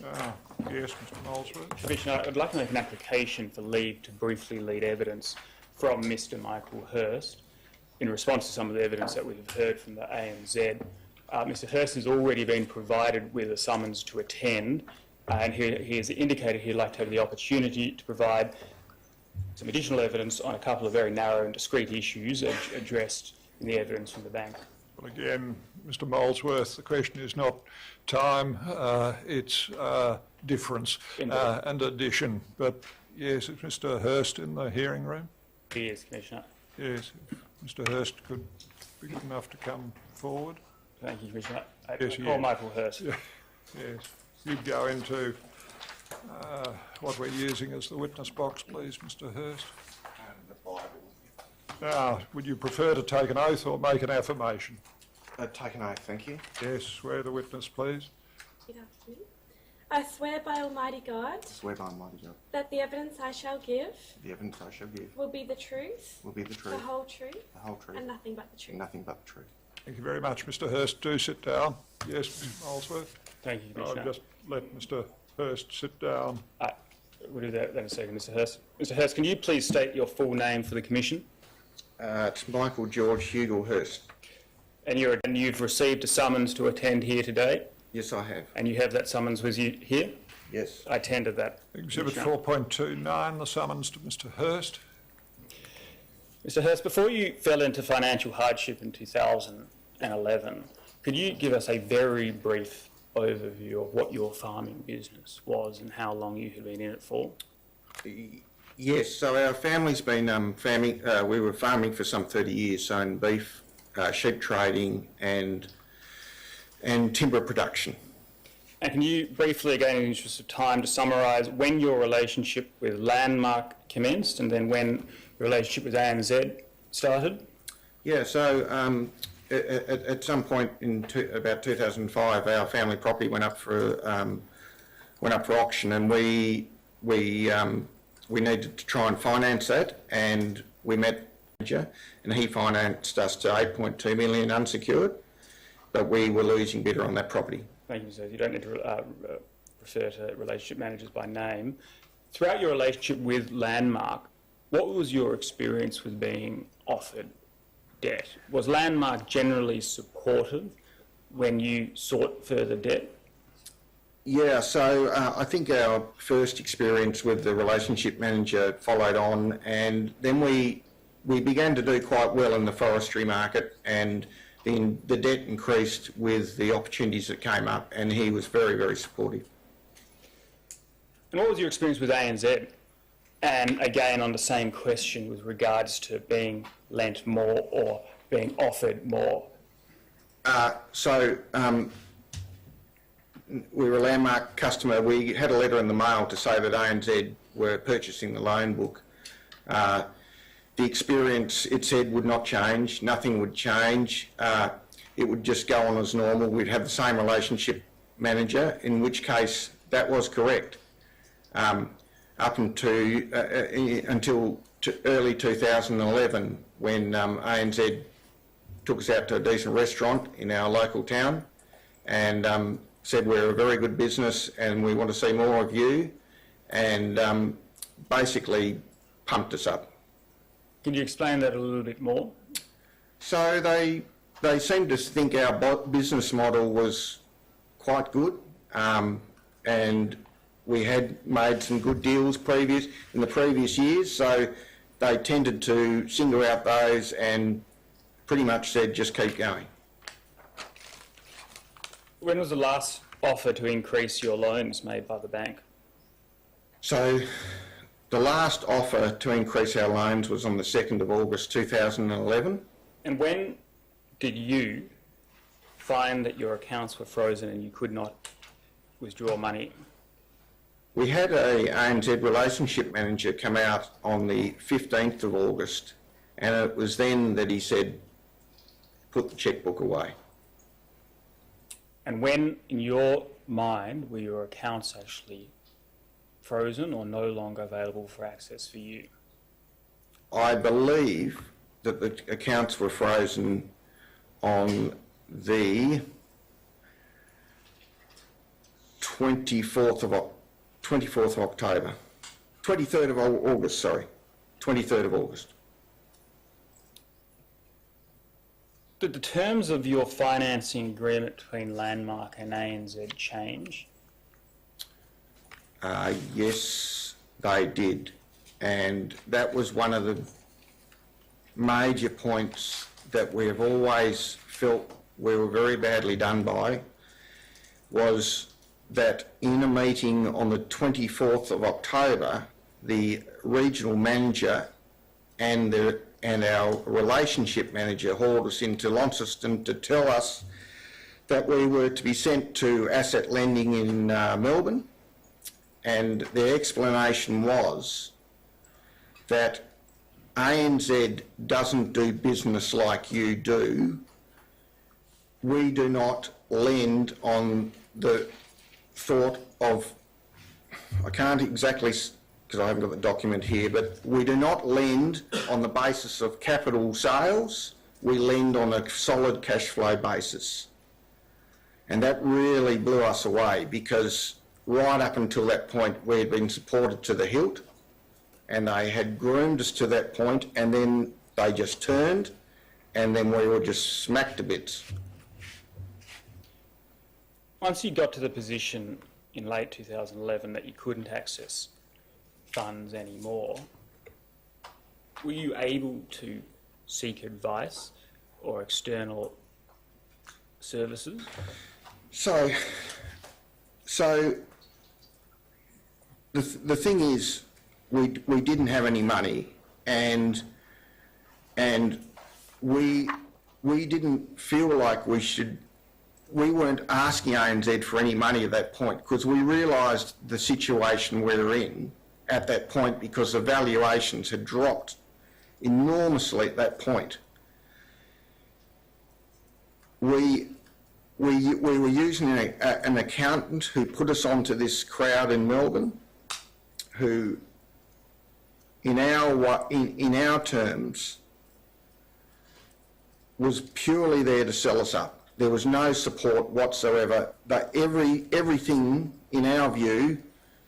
Yes, Mr Molesworth. Commissioner, I'd like to make an application for leave to briefly lead evidence from Mr Michael Hirst in response to some of the evidence that we've heard from the ANZ. Mr Hirst has already been provided with a summons to attend, and he has indicated he'd like to have the opportunity to provide some additional evidence on a couple of very narrow and discrete issues addressed in the evidence from the bank. Well, again, Mr Molesworth, the question is not time, it's difference and addition. But yes, is Mr Hirst in the hearing room? He is, Commissioner. Yes, if Mr Hirst could be good enough to come forward. Thank you, Commissioner. Yes, call Michael Hirst. Yeah, yes, you'd go into what we're using as the witness box, please, Mr Hirst. The Bible. Now, would you prefer to take an oath or make an affirmation? Take an oath, thank you. Yes, swear the witness, please. Good afternoon. I swear by Almighty God I swear by Almighty God that the evidence I shall give the evidence I shall give will be the truth, will be the truth, the whole truth, and nothing but the truth. nothing but the truth. Thank you very much, Mr Hirst. Do sit down. Yes, Mr Molesworth. Thank you, I'll Commissioner. just let Mr Hirst sit down. We'll do that in a second, Mr Hirst. Mr Hirst, can you please state your full name for the Commission? It's Michael George Hugel Hirst. And you've received a summons to attend here today? Yes, I have. And you have that summons with you here? Yes. I attended that. Exhibit 4.29, the summons to Mr Hirst. Mr Hirst, before you fell into financial hardship in 2011, could you give us a very brief overview of what your farming business was and how long you had been in it for? Yes, so our family's been farming, we were farming for some 30 years, so in beef, sheep trading and timber production. And can you briefly, again in the interest of time, to summarise when your relationship with Landmark commenced and then when your relationship with ANZ started? Yeah, so at some point in about 2005, our family property went up for auction, and we needed to try and finance that, and we met a manager, and he financed us to 8.2 million unsecured, but we were losing bidder on that property. Thank you, sir. You don't need to refer to relationship managers by name. Throughout your relationship with Landmark, what was your experience with being offered debt? Was Landmark generally supportive when you sought further debt? Yeah, so I think our first experience with the relationship manager followed on, and then we began to do quite well in the forestry market, and then the debt increased with the opportunities that came up, and he was very, very supportive. And what was your experience with ANZ? And again, on the same question with regards to being lent more or being offered more? We were a Landmark customer. We had a letter in the mail to say that ANZ were purchasing the loan book. The experience, it said, would not change. Nothing would change. It would just go on as normal. We'd have the same relationship manager, in which case that was correct. Up until early 2011, when ANZ took us out to a decent restaurant in our local town and said we're a very good business and we want to see more of you, and basically pumped us up. Can you explain that a little bit more? So they seemed to think our business model was quite good, and we had made some good deals in the previous years, so they tended to single out those and pretty much said just keep going. When was the last offer to increase your loans made by the bank? So the last offer to increase our loans was on the 2nd of August 2011. And when did you find that your accounts were frozen and you could not withdraw money? We had a ANZ relationship manager come out on the 15th of August, and it was then that he said, put the chequebook away. And when, in your mind, were your accounts actually frozen or no longer available for access for you? I believe that the accounts were frozen on the 24th of October. 23rd of August, sorry. 23rd of August. Did the terms of your financing agreement between Landmark and ANZ change? Yes, they did. And that was one of the major points that we have always felt we were very badly done by, was that in a meeting on the 24th of October, the regional manager and our relationship manager hauled us into Launceston to tell us that we were to be sent to asset lending in Melbourne, and their explanation was that ANZ doesn't do business like you do. We do not lend on the thought of, I can't exactly, because I haven't got the document here, but we do not lend on the basis of capital sales. We lend on a solid cash flow basis. And that really blew us away, because right up until that point we had been supported to the hilt, and they had groomed us to that point, and then they just turned, and then we were just smacked to bits. Once you got to the position in late 2011 that you couldn't access funds anymore, were you able to seek advice or external services? So the thing is, we didn't have any money, and we didn't feel like we weren't asking ANZ for any money at that point, because we realised the situation we were in at that point, because the valuations had dropped enormously at that point. We were using an accountant who put us onto this crowd in Melbourne, who in our terms was purely there to sell us up. There was no support whatsoever. But everything, in our view,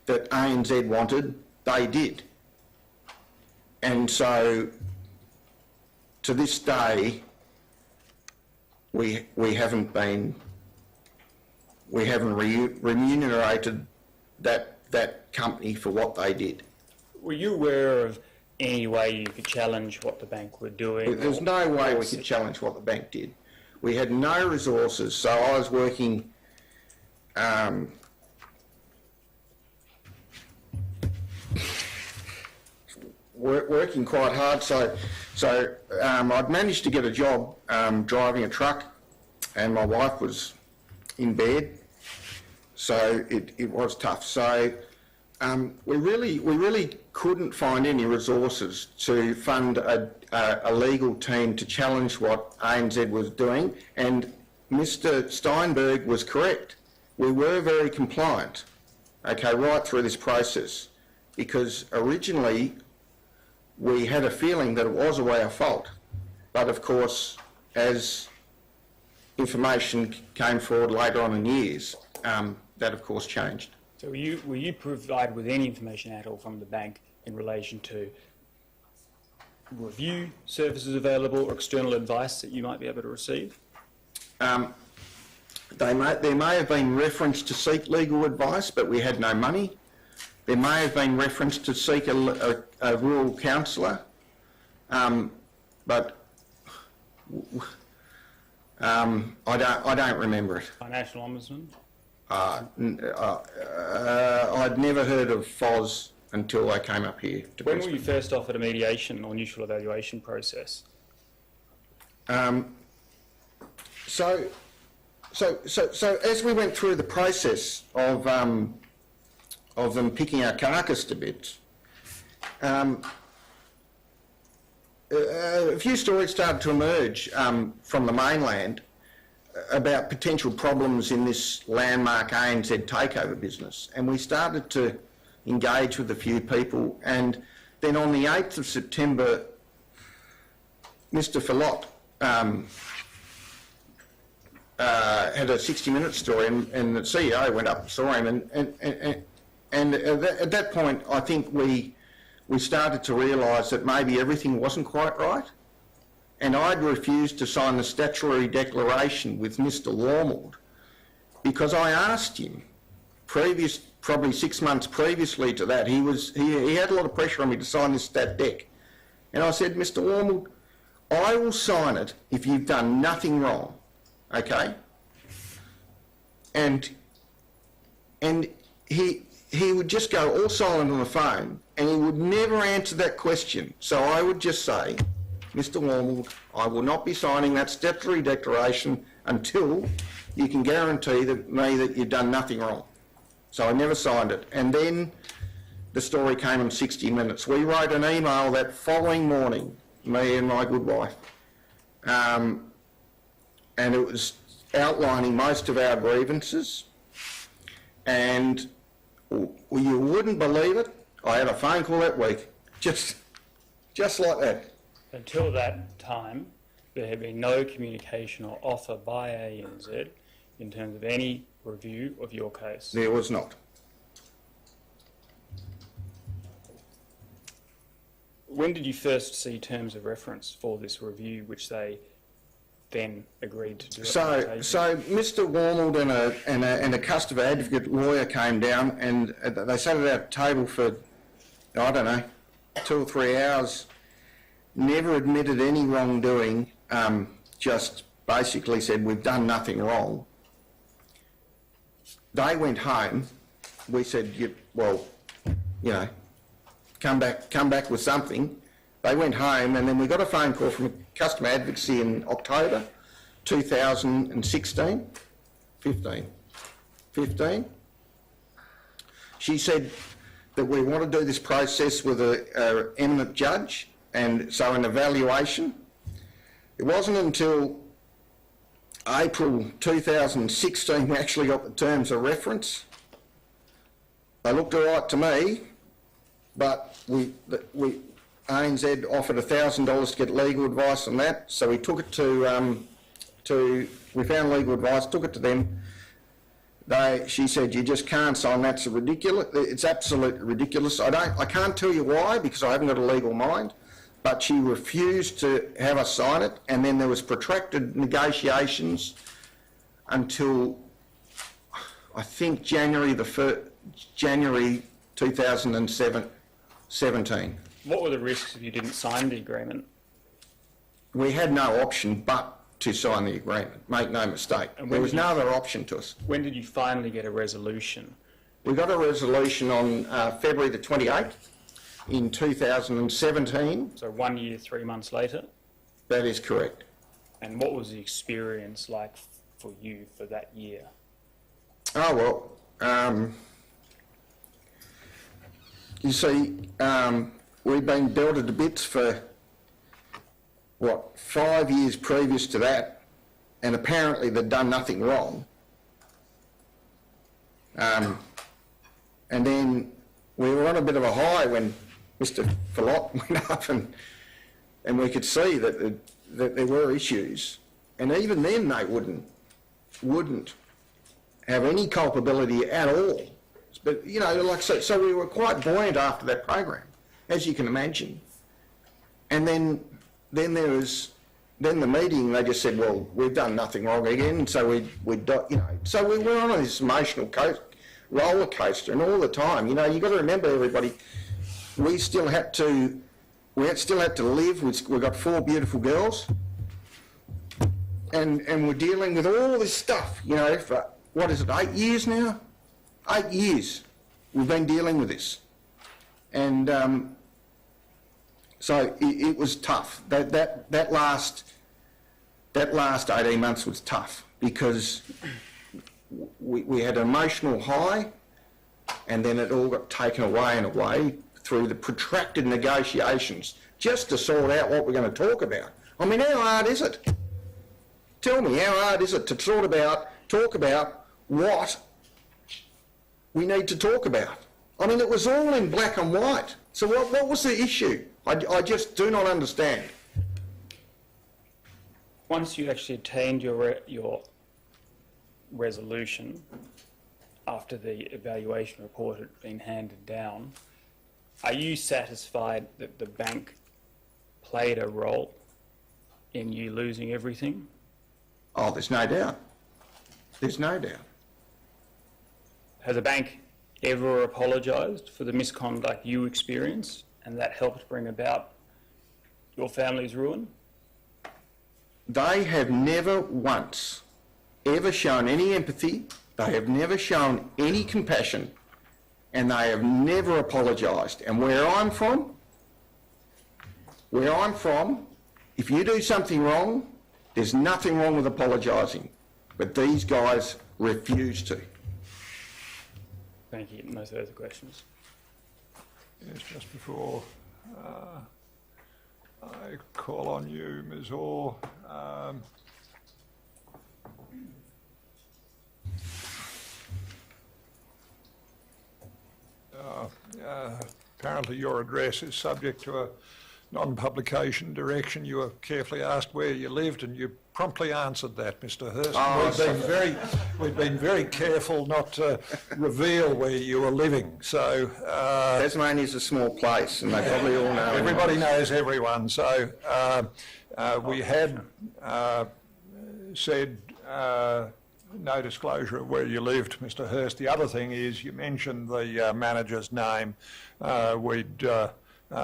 that ANZ wanted, they did. And so, to this day, we haven't remunerated that company for what they did. Were you aware of any way you could challenge what the bank were doing? There's no way we could challenge what the bank did. We had no resources, so I was working working quite hard. So I'd managed to get a job driving a truck, and my wife was in bed, so it was tough. So we really couldn't find any resources to fund a legal team to challenge what ANZ was doing, and Mr. Steinberg was correct. We were very compliant, okay, right through this process, because originally we had a feeling that it was our fault, but of course, as information came forward later on in years, that of course changed. So were you provided with any information at all from the bank in relation to review services available or external advice that you might be able to receive? There may have been reference to seek legal advice, but we had no money. There may have been reference to seek a rural counsellor, but I don't remember it. Financial Ombudsman? I'd never heard of FOS until I came up here to When Brisbane. were you first offered a mediation or neutral evaluation process? So as we went through the process of them picking our carcass to bits, a few stories started to emerge from the mainland about potential problems in this landmark ANZ takeover business, and we started to engage with a few people, and then on the 8th of September, Mr. Follott had a 60-minute story, and the CEO went up and saw him, and at that point, I think we started to realise that maybe everything wasn't quite right, and I'd refused to sign the statutory declaration with Mr. Warmald because I asked him probably 6 months previously to that, he had a lot of pressure on me to sign this stat dec, and I said, Mr. Warmald, I will sign it if you've done nothing wrong. Okay, and he would just go all silent on the phone, and he would never answer that question. So I would just say, Mr. Warmald, I will not be signing that statutory declaration until you can guarantee me that you've done nothing wrong. So I never signed it, and then the story came in 60 minutes. We wrote an email that following morning, me and my good wife. And it was outlining most of our grievances, and you wouldn't believe it, I had a phone call that week, just like that. Until that time, there had been no communication or offer by ANZ in terms of any review of your case. There was not. When did you first see terms of reference for this review, which they then agreed to do? So Mr. Warmald and a customer advocate lawyer came down, and they sat at our table for, I don't know, 2 or 3 hours, never admitted any wrongdoing, just basically said, we've done nothing wrong. They went home. We said, come back with something. They went home, and then we got a phone call from customer advocacy in October 2016, 15. She said that we want to do this process with an eminent judge, and so an evaluation. It wasn't until April 2016 we actually got the terms of reference. They looked all right to me, but ANZ offered $1,000 to get legal advice on that, so we took it we found legal advice, took it to them. She said, you just can't sign that, it's absolutely ridiculous. I can't tell you why, because I haven't got a legal mind, but she refused to have us sign it, and then there was protracted negotiations until, I think, January 2017. What were the risks if you didn't sign the agreement? We had no option but to sign the agreement, make no mistake. There was no other option to us. When did you finally get a resolution? We got a resolution on February the 28th in 2017. So 1 year, 3 months later? That is correct. And what was the experience like for you for that year? Oh, well, you see, we've been belted to bits for, 5 years previous to that, and apparently they'd done nothing wrong. And then we were on a bit of a high when Mr. Fallotte went up, and we could see that there were issues. And even then they wouldn't have any culpability at all. But, so we were quite buoyant after that program, as you can imagine. And then the meeting, they just said, well, we've done nothing wrong again, so so we were on this emotional roller coaster, and all the time, you've got to remember, everybody, we still had to live. We've got 4 beautiful girls, and we're dealing with all this stuff, for, 8 years now? 8 years we've been dealing with this, and so it was tough. That last 18 months was tough because we had an emotional high, and then it all got taken away in a way through the protracted negotiations just to sort out what we're going to talk about. I mean, how hard is it? Tell me, how hard is it to talk about what we need to talk about? I mean, it was all in black and white. So what was the issue? I just do not understand. Once you actually attained your resolution after the evaluation report had been handed down, are you satisfied that the bank played a role in you losing everything? Oh, there's no doubt. There's no doubt. Has the bank ever apologised for the misconduct you experienced and that helped bring about your family's ruin? They have never once ever shown any empathy, they have never shown any compassion, and they have never apologised. And where I'm from, if you do something wrong, there's nothing wrong with apologising. But these guys refuse to. Thank you. No further questions. Yes, just before I call on you, Ms. Orr. Apparently your address is subject to a non-publication direction. You were carefully asked where you lived and you promptly answered that, Mr. Hirst. We've been very careful not to reveal where you were living. So Tasmania's a small place and they probably all know. Everybody knows everyone. So we had said no disclosure of where you lived, Mr. Hirst. The other thing is you mentioned the manager's name. We'd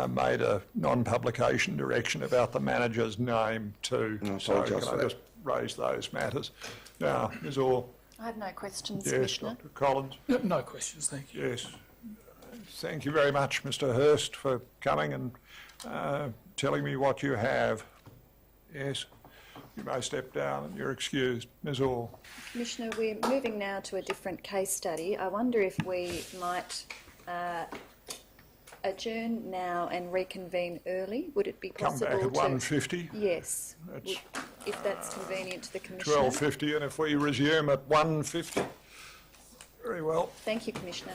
made a non-publication direction about the manager's name too. So can I just raise those matters? Now, Ms. Orr. I have no questions, Yes, Commissioner. Dr. Collins. No questions, thank you. Yes. Thank you very much, Mr. Hirst, for coming and telling me what you have. Yes. You may step down and you're excused. Ms. Orr. Commissioner, we're moving now to a different case study. I wonder if we might adjourn now and reconvene early. Would it be possible Come back at 1:50? Yes, if that's convenient to the Commissioner. 12:50, and if we resume at 1:50? Very well. Thank you, Commissioner.